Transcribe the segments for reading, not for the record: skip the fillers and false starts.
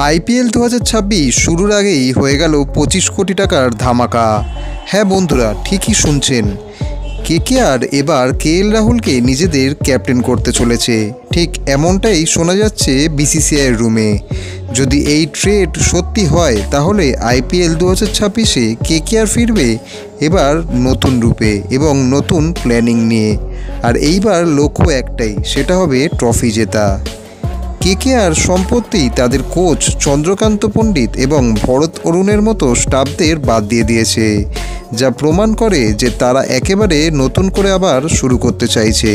IPL 2026 শুরুর আগেই হয়ে গেল 25 কোটি টাকার ধামাকা। হ্যাঁ বন্ধুরা, ঠিকই শুনছেন। কেকেআর এবার কেএল রাহুলকে নিজেদের ক্যাপ্টেন করতে চলেছে। ঠিক এমনটাই শোনা যাচ্ছে বিসিসিআইয়ের রুমে। যদি এই ট্রেড সত্যি হয় তাহলে আইপিএল 2026-এ কেকেআর ফিরবে এবার নতুন রূপে এবং নতুন প্ল্যানিং নিয়ে। আর এইবার লক্ষ্য একটাই, সেটা হবে ট্রফি জেতা। কেকেআর সম্প্রতি তাদের কোচ চন্দ্রকান্ত পণ্ডিত এবং ভরত অরুণের মতো স্টাফদের বাদ দিয়ে দিয়েছে, যা প্রমাণ করে যে তারা একেবারে নতুন করে আবার শুরু করতে চাইছে।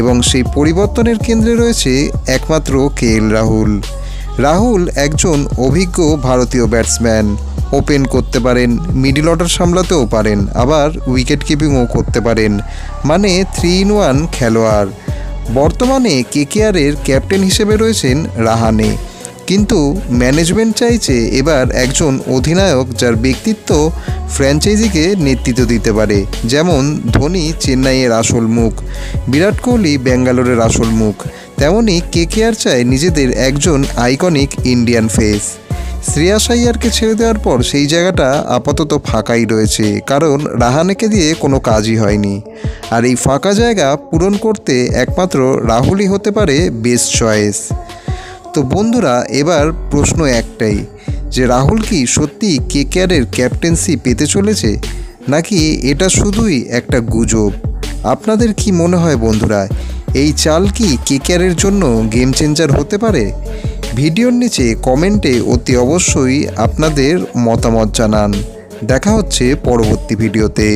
এবং সেই পরিবর্তনের কেন্দ্রে রয়েছে একমাত্র কেএল রাহুল। রাহুল একজন অভিজ্ঞ ভারতীয় ব্যাটসম্যান। ওপেন করতে পারেন, মিডল অর্ডার সামলাতেও পারেন, আবার উইকেট কিপিংও করতে পারেন। মানে 3-in-1 খেলোয়াড়। বর্তমানে কেকেআরের ক্যাপ্টেন হিসেবে রয়েছেন রাহানে, কিন্তু ম্যানেজমেন্ট চাইছে এবার একজন অধিনায়ক যার ব্যক্তিত্ব ফ্র্যাঞ্চাইজিকে নেতৃত্ব দিতে পারে। যেমন ধোনি চেন্নাইয়ের আসল মুখ, বিরাট কোহলি ব্যাঙ্গালোরের আসল মুখ, তেমনই কেকেআর চায় নিজেদের একজন আইকনিক ইন্ডিয়ান ফেস। শ্রেয়াস আইয়ারকে ছেড়ে দেওয়ার পর সেই জায়গাটা আপাতত ফাঁকাই রয়েছে, কারণ রাহানেকে দিয়ে কোনো কাজই হয়নি। আর এই ফাঁকা জায়গা পূরণ করতে একমাত্র রাহুলই হতে পারে বেস্ট চয়েস। তো বন্ধুরা, এবার প্রশ্ন একটাই, যে রাহুল কি সত্যি কেকেআরের ক্যাপ্টেন্সি পেতে চলেছে, নাকি এটা শুধুই একটা গুজব? আপনাদের কি মনে হয় বন্ধুরা? এই চাল কি কেকেআরের জন্য গেম চেঞ্জার হতে পারে? ভিডিওর নিচে কমেন্টে অতি অবশ্যই আপনাদের মতামত জানান। দেখা হচ্ছে পরবর্তী ভিডিওতে।